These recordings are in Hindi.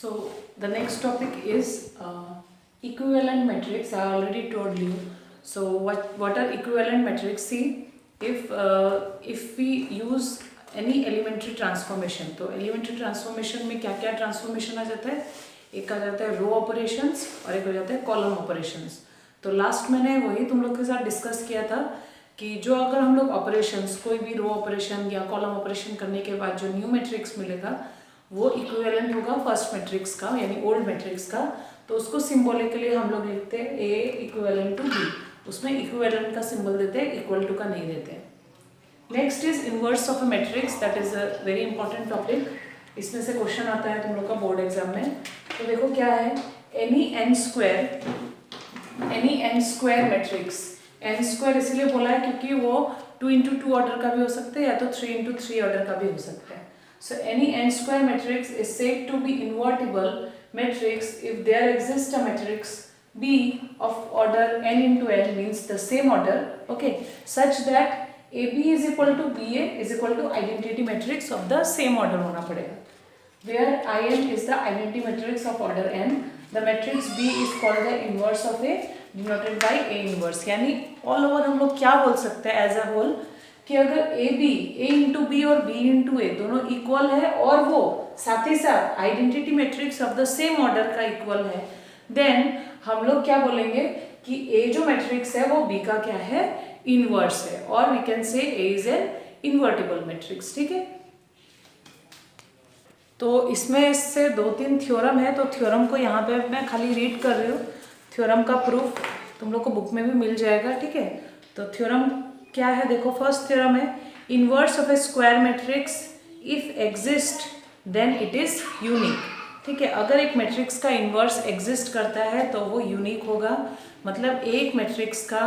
So the next topic is equivalent matrix. I already told you. So what are equivalent matrix? See, if we use any elementary transformation, तो elementary transformation में क्या क्या transformation आ जाता है? एक आ जाता है रो ऑपरेशंस और एक हो जाता है कॉलम ऑपरेशंस. तो लास्ट मैंने वही तुम लोग के साथ डिस्कस किया था कि जो अगर हम लोग ऑपरेशंस कोई भी रो ऑपरेशन या कॉलम ऑपरेशन करने के बाद जो न्यू मैट्रिक्स मिलेगा वो इक्विवेलेंट होगा फर्स्ट मैट्रिक्स का यानी ओल्ड मैट्रिक्स का. तो उसको सिंबॉलिकली हम लोग लिखते हैं ए इक्विवेलेंट टू बी. उसमें इक्विवेलेंट का सिंबल देते हैं, इक्वल टू का नहीं देते हैं. Next is inverse of a matrix. That is a very important topic. इसमें से क्वेश्चन आता है तुम लोग का बोर्ड एग्जाम में. तो देखो क्या है, any n square matrix. N square इसलिए बोला है क्योंकि वो 2x2 ऑर्डर का भी हो सकता है या तो 3x3 ऑर्डर का भी हो सकता है. So any n square matrix is said to be invertible matrix if there exists a matrix B of order n into n, means the same order, okay, such that AB is equal to BA is equal to identity matrix of the same order होना पड़ेगा. Where IN is the identity matrix of order n, the matrix B is called the inverse of A denoted by A inverse. यानी all over हम लोग क्या बोल सकते हैं as a whole कि अगर ए इंटू बी और बी इंटू ए दोनों इक्वल है और वो साथ ही साथ identity matrix of the same order का इक्वल है, देन हम लोग क्या बोलेंगे कि ए जो मैट्रिक्स है वो बी का क्या है, इनवर्स है. और we can say A is an invertible matrix. ठीक है, तो इसमें से 2-3 थ्योरम है. तो थ्योरम को यहाँ पे मैं खाली रीड कर रही हूँ. थ्योरम का प्रूफ तुम लोग को बुक में भी मिल जाएगा. ठीक है, तो थ्योरम क्या है देखो. फर्स्ट थ्योरम है inverse of a square matrix if exist then it is unique. ठीक है, अगर एक मैट्रिक्स का इनवर्स एग्जिस्ट करता है तो वो यूनिक होगा. मतलब एक मैट्रिक्स का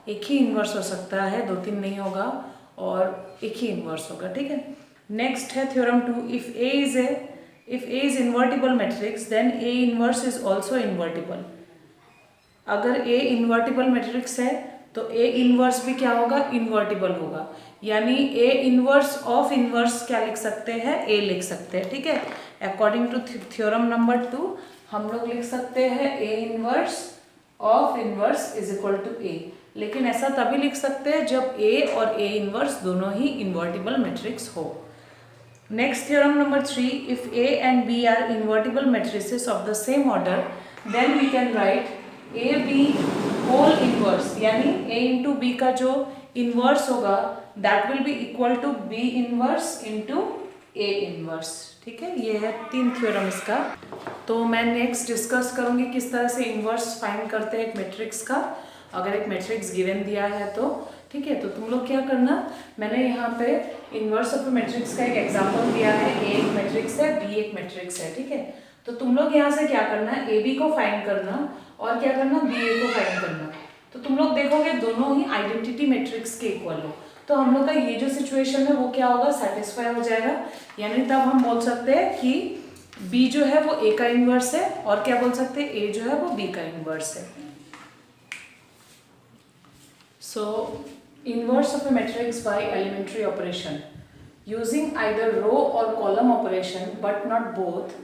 एक ही इनवर्स हो सकता है, 2-3 नहीं होगा और एक ही इनवर्स होगा. ठीक है, नेक्स्ट है theorem 2. If A is invertible matrix then A inverse is also invertible. अगर ए इन्वर्टिबल मैट्रिक्स है तो ए इनवर्स भी क्या होगा, इन्वर्टिबल होगा. यानी ए इनवर्स ऑफ इनवर्स क्या लिख सकते हैं, ए लिख सकते हैं. ठीक है, अकॉर्डिंग टू थ्योरम नंबर 2 हम लोग लिख सकते हैं a inverse of inverse is equal to a. लेकिन ऐसा तभी लिख सकते हैं जब ए और ए इनवर्स दोनों ही इन्वर्टिबल मैट्रिक्स हो. Next theorem number 3. If A and B are invertible matrices of the same order then we can write A B whole inverse. यानी ए इंटू बी का जो इनवर्स होगा that will be equal to B inverse into A inverse. ठीक है, ये है 3 थ्योरम इसका. तो मैं नेक्स्ट डिस्कस करूंगी किस तरह से इनवर्स फाइंड करते हैं एक मैट्रिक्स का. अगर एक मैट्रिक्स गिवन दिया है तो ठीक है, तो तुम लोग क्या करना, मैंने यहाँ पे इनवर्स ऑफ मैट्रिक्स का एक एग्जाम्पल दिया है. ए एक मैट्रिक्स है, बी एक मैट्रिक्स है. ठीक है, तो तुम लोग यहाँ से क्या करना है, ए बी को फाइंड करना और क्या करना, बी ए को फाइंड करना. तो तुम लोग देखोगे दोनों ही आइडेंटिटी मैट्रिक्स के इक्वल हो. तो हम लोग का ये जो सिचुएशन है वो क्या होगा, सेटिस्फाई हो जाएगा. यानी तब हम बोल सकते हैं कि बी जो है वो ए का इनवर्स है और क्या बोल सकते हैं, ए जो है वो बी का इनवर्स है. So inverse of a matrix by elementary operation using either row और column operation but not both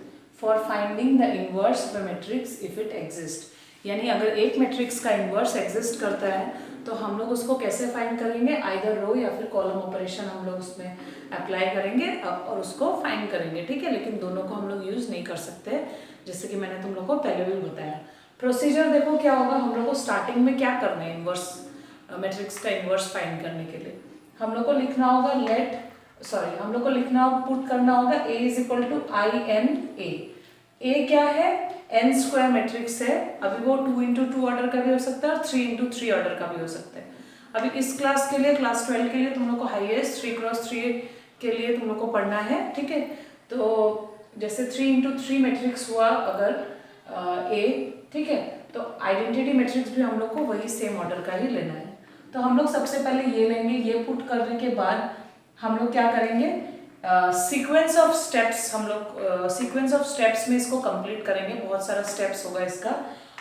for finding the inverse of a matrix if it exist. यानी अगर एक मैट्रिक्स का इनवर्स एग्जिस्ट करता है तो हम लोग उसको कैसे फाइंड करेंगे, आइदर रो या फिर कॉलम ऑपरेशन हम लोग उसमें अप्लाई करेंगे और उसको फाइंड करेंगे. ठीक है, लेकिन दोनों को हम लोग यूज नहीं कर सकते, जैसे कि मैंने तुम लोग को पहले भी बताया. प्रोसीजर देखो क्या होगा. हम लोग को स्टार्टिंग में क्या करना है, इनवर्स मैट्रिक्स का इनवर्स फाइंड करने के लिए हम लोग को लिखना होगा हम लोग को लिखना पुट करना होगा a is equal to I n a. A क्या है, एन स्क्वायर मैट्रिक्स है. अभी वो 2x2 ऑर्डर का भी हो सकता है और 3x3 ऑर्डर का भी हो सकता है. अभी इस क्लास के लिए, क्लास 12 के लिए तुम लोग को हाईएस्ट 3x3 के लिए तुम लोग को पढ़ना है. ठीक है, तो जैसे 3x3 मैट्रिक्स हुआ अगर ए, ठीक है, तो आइडेंटिटी मैट्रिक्स भी हम लोग को वही सेम ऑर्डर का ही लेना है. तो हम लोग सबसे पहले ये लेंगे. ये पुट करने के बाद हम लोग क्या करेंगे, सीक्वेंस ऑफ स्टेप्स, हम लोग सीक्वेंस ऑफ स्टेप्स में इसको कंप्लीट करेंगे. बहुत सारा स्टेप्स होगा इसका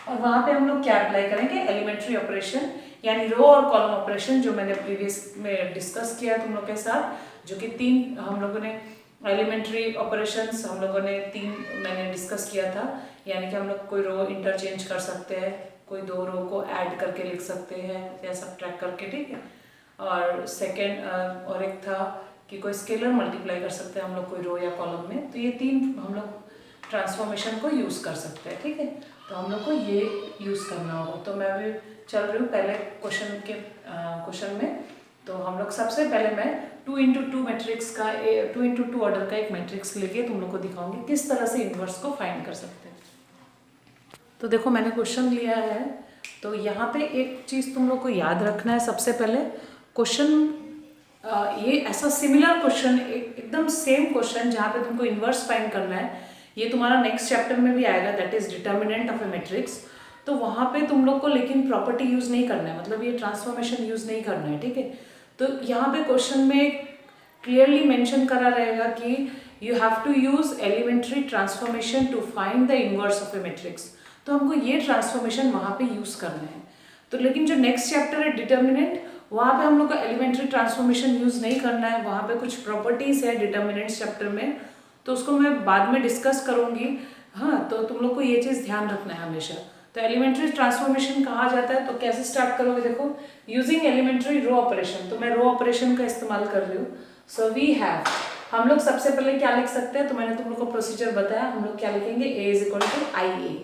और वहाँ पे हम लोग क्या अप्लाई करेंगे, एलिमेंट्री ऑपरेशन यानी रो और कॉलम ऑपरेशन जो मैंने प्रीवियस में डिस्कस किया तुम लोग के साथ, जो कि 3 हम लोगों ने एलिमेंट्री ऑपरेशंस हम लोगों ने 3 मैंने डिस्कस किया था, यानी कि हम लोग कोई रो इंटरचेंज कर सकते हैं, कोई 2 रो को ऐड करके लिख सकते हैं या सब्ट्रैक्ट करके, ठीक है। और सेकेंड और एक था कि कोई स्केलर मल्टीप्लाई कर सकते हैं हम लोग कोई रो या कॉलम में। तो ये 3 हम लोग ट्रांसफॉर्मेशन को यूज़ कर सकते हैं, ठीक है। तो हम लोग को ये यूज़ करना होगा। तो मैं अभी चल रही हूँ पहले क्वेश्चन में। तो हम लोग सबसे पहले मैं 2x2 मैट्रिक्स का 2x2 ऑर्डर का एक मैट्रिक्स लेके तुम लोग को दिखाऊंगी किस तरह से इन्वर्स को फाइंड कर सकते हैं। तो देखो मैंने क्वेश्चन लिया है, तो यहाँ पे एक चीज़ तुम लोग को याद रखना है। सबसे पहले क्वेश्चन ये ऐसा सिमिलर क्वेश्चन, एकदम सेम क्वेश्चन जहाँ पे तुमको इन्वर्स फाइंड करना है, ये तुम्हारा नेक्स्ट चैप्टर में भी आएगा, that is determinant of a matrix. तो वहाँ पे तुम लोग को लेकिन प्रॉपर्टी यूज़ नहीं करना है, मतलब ये ट्रांसफॉर्मेशन यूज़ नहीं करना है, ठीक है। तो यहाँ पे क्वेश्चन में क्लियरली मेंशन करा रहेगा कि you have to use elementary transformation to find the inverse of a matrix. तो हमको ये ट्रांसफॉर्मेशन वहाँ पे यूज़ करना है। तो लेकिन जो नेक्स्ट चैप्टर है डिटर्मिनेंट, वहाँ पे हम लोग को एलिमेंट्री ट्रांसफॉर्मेशन यूज़ नहीं करना है। वहाँ पे कुछ प्रॉपर्टीज़ है डिटर्मिनेंट्स चैप्टर में, तो उसको मैं बाद में डिस्कस करूँगी। हाँ, तो तुम लोग को ये चीज़ ध्यान रखना है हमेशा। तो एलिमेंट्री ट्रांसफॉर्मेशन कहा जाता है, तो कैसे स्टार्ट करोगे, देखो यूजिंग एलिमेंट्री रो ऑपरेशन। तो मैं रो ऑपरेशन का इस्तेमाल कर रही हूँ। सो वी हैव, हम लोग सबसे पहले क्या लिख सकते हैं, तो मैंने तुम लोग को प्रोसीजर बताया। हम लोग क्या लिखेंगे, a इज इक्वल टू आई ए।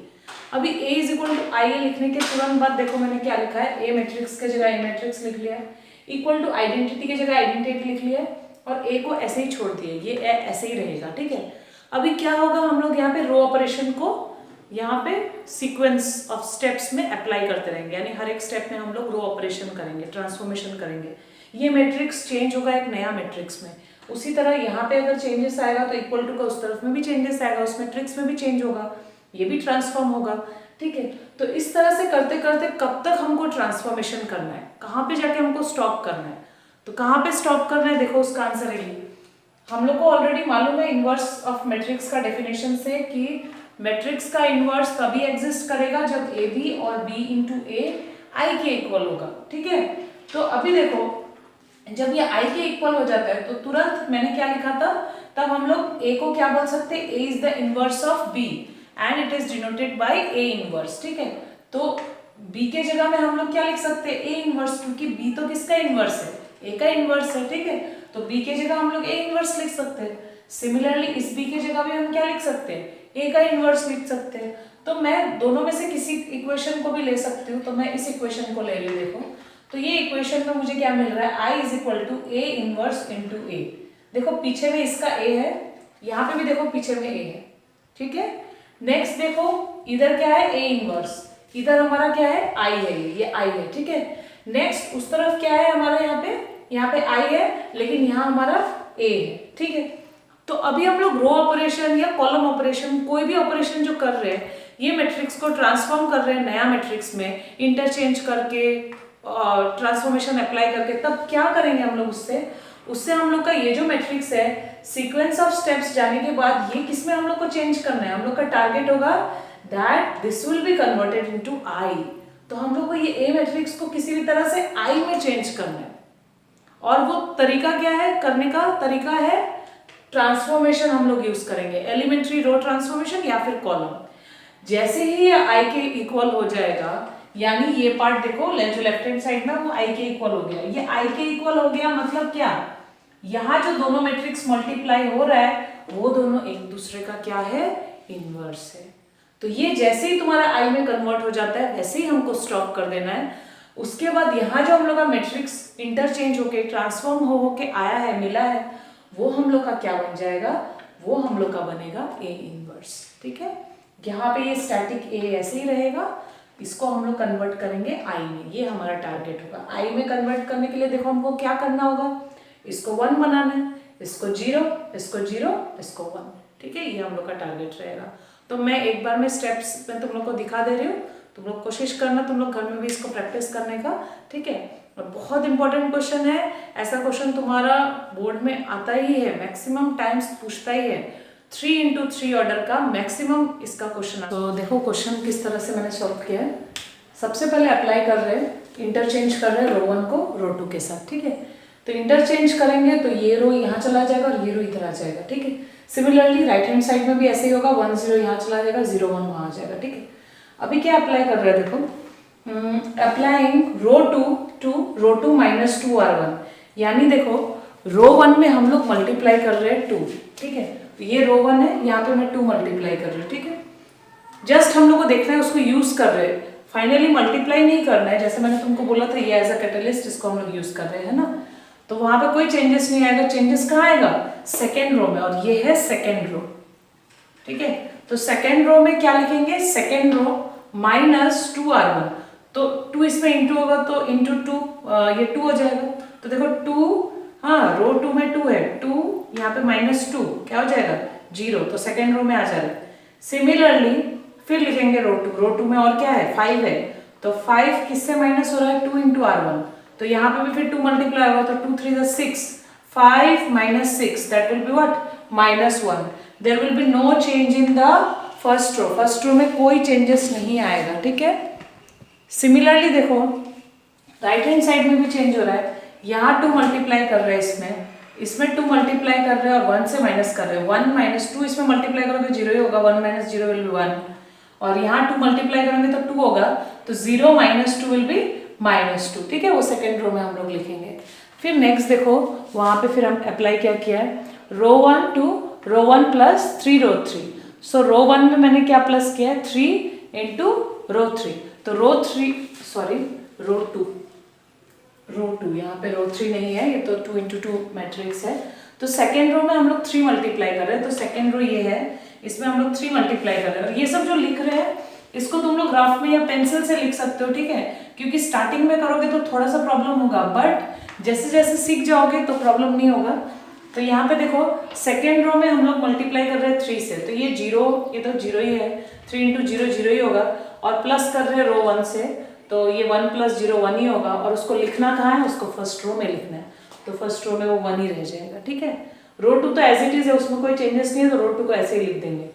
अभी a इज इक्वल टू आई ए लिखने के तुरंत बाद देखो मैंने क्या लिखा है, a मैट्रिक्स के जगह a मैट्रिक्स लिख लिया है, इक्वल टू आइडेंटिटी की जगह आइडेंटिटी लिख लिया है, और a को ऐसे ही छोड़ दिए, ये ऐसे ही रहेगा, ठीक है। अभी क्या होगा, हम लोग यहाँ पे रो ऑपरेशन को यहाँ पे सीक्वेंस ऑफ स्टेप्स में अप्लाई करते रहेंगे, यानी हर एक स्टेप में हम लोग रो ऑपरेशन करेंगे, ट्रांसफॉर्मेशन करेंगे। ये मैट्रिक्स चेंज होगा एक नया मैट्रिक्स में। उसी तरह यहाँ पे अगर चेंजेस आएगा तो इक्वल टू का उस तरफ में भी चेंजेस आएगा, उस मैट्रिक्स में भी चेंज होगा, ये भी ट्रांसफॉर्म होगा, ठीक है। तो इस तरह से करते करते कब तक हमको ट्रांसफॉर्मेशन करना है, कहाँ पे जाके हमको स्टॉप करना है। तो कहाँ पे स्टॉप करना है, देखो उसका आंसर है ये। हम लोग को ऑलरेडी मालूम है इनवर्स ऑफ मैट्रिक्स का डेफिनेशन से कि मैट्रिक्स का इनवर्स तभी एग्जिस्ट करेगा जब ए बी और बी इंटू ए आई के इक्वल होगा, ठीक है। तो अभी देखो जब ये आई के इक्वल हो जाता है तो तुरंत मैंने क्या लिखा था, तब हम लोग ए को क्या बोल सकते हैं, a is the inverse of b and it is denoted by a inverse, ठीक है। तो बी के जगह में हम लोग क्या लिख सकते हैं, ए इनवर्स, क्योंकि बी तो किसका इनवर्स है, ए का इनवर्स है, ठीक है। तो बी के जगह हम लोग ए इनवर्स लिख सकते हैं। सिमिलरली इस बी के जगह भी हम क्या लिख सकते हैं, ए का इनवर्स लिख सकते हैं। तो मैं दोनों में से किसी इक्वेशन को भी ले सकती हूँ। तो मैं इस इक्वेशन को ले रही हूँ, देखो तो ये इक्वेशन में मुझे क्या मिल रहा है, I is equal to a inverse into a. देखो पीछे में इसका ए है, यहाँ पे भी देखो पीछे में ए है, ठीक है। नेक्स्ट देखो इधर क्या है, ए इनवर्स, इधर हमारा क्या है, आई है, ये आई है, ठीक है। नेक्स्ट उस तरफ क्या है हमारा, यहाँ पे आई है, लेकिन यहाँ हमारा ए है, ठीक है। तो अभी हम लोग रो ऑपरेशन या कॉलम ऑपरेशन, कोई भी ऑपरेशन जो कर रहे हैं, ये मैट्रिक्स को ट्रांसफॉर्म कर रहे हैं नया मैट्रिक्स में, इंटरचेंज करके ट्रांसफॉर्मेशन अप्लाई करके, तब क्या करेंगे हम लोग, उससे हम लोग का ये जो मैट्रिक्स है सीक्वेंस ऑफ स्टेप्स जाने के बाद ये किसमें हम लोग को चेंज करना है, हम लोग का टारगेट होगा that this will be converted into I. तो हम लोग को ये ए मैट्रिक्स को किसी भी तरह से आई में चेंज करना है, और वो तरीका क्या है, करने का तरीका है ट्रांसफॉर्मेशन हम लोग यूज करेंगे, एलिमेंट्री रो ट्रांसफॉर्मेशन या फिर कॉलम। जैसे ही ये आई के इक्वल हो जाएगा, यानी ये पार्ट देखो जो लेफ्ट हैंड साइड में वो आई के इक्वल हो गया, ये आई के इक्वल हो गया मतलब क्या, यहाँ जो दोनों मैट्रिक्स मल्टीप्लाई हो रहा है वो दोनों एक दूसरे का क्या है, इनवर्स है। तो ये जैसे ही तुम्हारा आई में कन्वर्ट हो जाता है वैसे ही हमको स्टॉप कर देना है। उसके बाद यहाँ जो हम लोग का मैट्रिक्स इंटरचेंज होके ट्रांसफॉर्म होके आया है, मिला है, वो हम लोग का क्या बन जाएगा, वो हम लोग का बनेगा ए इनवर्स, ठीक है। यहाँ पे ये स्टैटिक ए ऐसे ही रहेगा, इसको हम लोग कन्वर्ट करेंगे आई में, ये हमारा टारगेट होगा। आई में कन्वर्ट करने के लिए देखो हमको क्या करना होगा, इसको 1 बनाना है, इसको 0, इसको 0, इसको 1, ठीक है। ये हम लोग का टारगेट रहेगा। तो मैं एक बार में स्टेप्स में तुम लोग को दिखा दे रही हूँ, तुम लोग कोशिश करना, तुम लोग घर में भी इसको प्रैक्टिस करने का, ठीक है। और बहुत इंपॉर्टेंट क्वेश्चन है, ऐसा क्वेश्चन तुम्हारा बोर्ड में आता ही है, मैक्सिमम टाइम्स पूछता ही है, 3x3 ऑर्डर का मैक्सिमम इसका क्वेश्चन। तो देखो क्वेश्चन किस तरह से मैंने सॉल्व किया है। सबसे पहले अप्लाई कर रहे हैं, इंटरचेंज कर रहे हैं रो 1 को रो 2 के साथ, ठीक है। तो इंटरचेंज करेंगे तो ये रो यहाँ चला जाएगा और ये रो इधर आ जाएगा, ठीक है। सिमिलरली राइट हैंड साइड में भी ऐसे ही होगा, 1 0 यहाँ चला जाएगा, 0 1 वहाँ आ जाएगा, ठीक है। अभी क्या अप्लाई कर रहे हैं देखो, applying row 2 to row 2 minus 2r1, यानी देखो रो 1 में हम लोग मल्टीप्लाई कर रहे हैं 2, ठीक है। तो ये रो 1 है, यहाँ पे मैं 2 मल्टीप्लाई कर रही हूँ, ठीक है। जस्ट हम लोग को देखना है, उसको यूज कर रहे हैं, फाइनली मल्टीप्लाई नहीं करना है। जैसे मैंने तुमको बोला था ये एज अ कैटलिस्ट इसको हम लोग यूज कर रहे हैं ना, तो वहां पे कोई चेंजेस नहीं आएगा। चेंजेस कहाँ आएगा? सेकेंड रो में, और ये है सेकेंड रो, ठीक है। तो सेकेंड रो में क्या लिखेंगे? सेकेंड रो माइनस 2r1, तो 2 इसमें इंटू होगा तो इंटू 2 ये 2 हो जाएगा। तो देखो 2, हाँ रो 2 में 2 है, 2 यहाँ पे माइनस 2 क्या हो जाएगा? 0, तो सेकेंड रो में आ जा रहा है। सिमिलरली फिर लिखेंगे रो 2, रो 2 में और क्या है? 5 है, तो 5 किससे माइनस हो रहा है? 2 इंटू r1, तो यहाँ पे भी फिर 2 मल्टीप्लाई होगा, तो 2 3 6, 5 minus 6 that will be what? -1। There will be no change in the first row, first row में कोई चेंजेस नहीं आएगा, ठीक है। सिमिलरली देखो राइट हैंड साइड में भी चेंज हो रहा है, यहाँ 2 मल्टीप्लाई कर रहे हैं, इसमें 2 मल्टीप्लाई कर रहे हैं और 1 से माइनस कर रहे हैं। 1 माइनस 2 इसमें मल्टीप्लाई करोगे 0 ही होगा, 1 माइनस 0 विल बी 1, और यहाँ 2 मल्टीप्लाई करेंगे तो 2 होगा, तो 0 माइनस 2 विल बी -2, ठीक है। वो सेकेंड रो में हम लोग लिखेंगे। फिर नेक्स्ट देखो वहां पे फिर हम अप्लाई क्या किया है, रो 1 टू रो 1 प्लस 3 रो 3। सो रो 1 में मैंने क्या प्लस किया है? 3 इंटू रो 3, तो रो 2, यहाँ पे रो 3 नहीं है, ये तो 2 इंटू 2 मैट्रिक्स है। तो सेकेंड रो में हम लोग 3 मल्टीप्लाई कर रहे हैं, तो सेकेंड रो ये है, इसमें हम लोग 3 मल्टीप्लाई कर रहे हैं। और ये सब जो लिख रहे हैं इसको तुम लोग ग्राफ में या पेंसिल से लिख सकते हो, ठीक है, क्योंकि स्टार्टिंग में करोगे तो थोड़ा सा प्रॉब्लम होगा, बट जैसे जैसे सीख जाओगे तो प्रॉब्लम नहीं होगा। तो यहाँ पे देखो सेकेंड रो में हम लोग मल्टीप्लाई कर रहे हैं 3 से, तो ये 0, ये तो 0 ही है, 3 इंटू 0 0 ही होगा, और प्लस कर रहे हैं रो 1 से, तो ये 1 प्लस 0 1 ही होगा, और उसको लिखना कहाँ है? उसको फर्स्ट रो में लिखना है, तो फर्स्ट रो में वो 1 ही रह जाएगा, ठीक है। रो 2 तो एज इट इज है, उसमें कोई चेंजेस नहीं है, तो रो 2 को ऐसे ही लिख देंगे।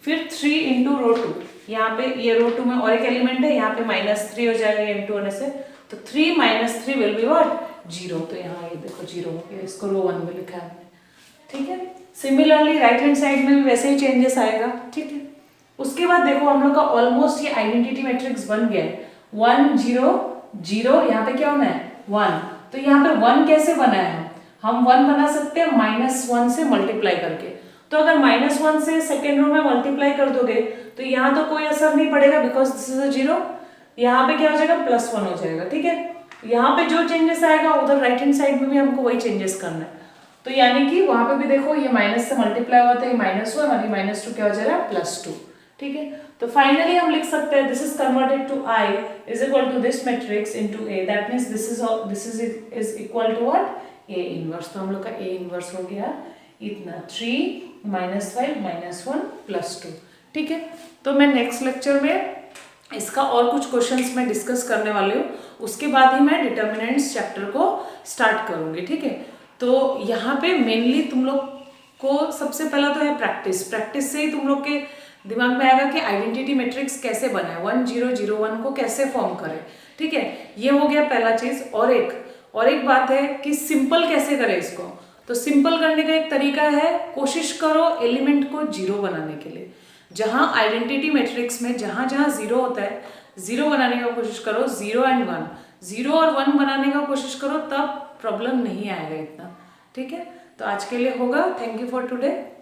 फिर 3 इंटू रो 2, यहाँ पे ये रो 2 में और एक एलिमेंट है, यहाँ पे -3 हो जाएगा ये इंटू होने से, तो 3 माइनस 3 विल बी व्हाट? 0, तो यहाँ ये देखो 0 हो गया, इसको रो 1 में लिखा है हमने, ठीक है। सिमिलरली राइट हैंड साइड में भी वैसे ही चेंजेस आएगा, ठीक है। उसके बाद देखो हम लोग का ऑलमोस्ट ये आइडेंटिटी मैट्रिक्स बन गया है, 1 0 0, यहाँ पे क्या होना है? 1, तो यहाँ पे 1 कैसे बना है? हम 1 बना सकते हैं -1 से मल्टीप्लाई करके, तो अगर -1 से सेकेंड रो में मल्टीप्लाई कर दोगे तो यहाँ तो कोई असर नहीं पड़ेगा, बिकॉज दिस इज अ 0, यहाँ पे क्या हो जाएगा? +1 हो जाएगा, ठीक है। यहाँ पे जो चेंजेस आएगा उधर राइट हैंड साइड में भी हमको वही चेंजेस करना है, तो यानी कि वहां पे भी देखो ये माइनस से मल्टीप्लाई हुआ था, ये -1 और ये -2 क्या हो जाएगा? +2, ठीक है। तो फाइनली हम लिख सकते हैं this is converted to I is equal to this matrix into A, that means this is equal to what? A inverse. तो हम लोग का A इनवर्स हो गया इतना, 3 -5 -1 +2, ठीक है। तो मैं नेक्स्ट लेक्चर में इसका और कुछ क्वेश्चंस मैं डिस्कस करने वाली हूँ, उसके बाद ही मैं डिटर्मिनेंट्स चैप्टर को स्टार्ट करूँगी, ठीक है। तो यहाँ पे मेनली तुम लोग को सबसे पहला तो है प्रैक्टिस, प्रैक्टिस से ही तुम लोग के दिमाग में आएगा कि आइडेंटिटी मैट्रिक्स कैसे बनाए, 1 0 0 1 को कैसे फॉर्म करें, ठीक है। ये हो गया पहला चीज। और एक बात है कि सिंपल कैसे करें इसको, तो सिंपल करने का एक तरीका है, कोशिश करो एलिमेंट को 0 बनाने के लिए। जहां आइडेंटिटी मैट्रिक्स में जहां जहां 0 होता है 0 बनाने का कोशिश करो, 0 एंड 1, 0 और 1 बनाने का कोशिश करो, तब प्रॉब्लम नहीं आएगा इतना, ठीक है। तो आज के लिए होगा। Thank you for today.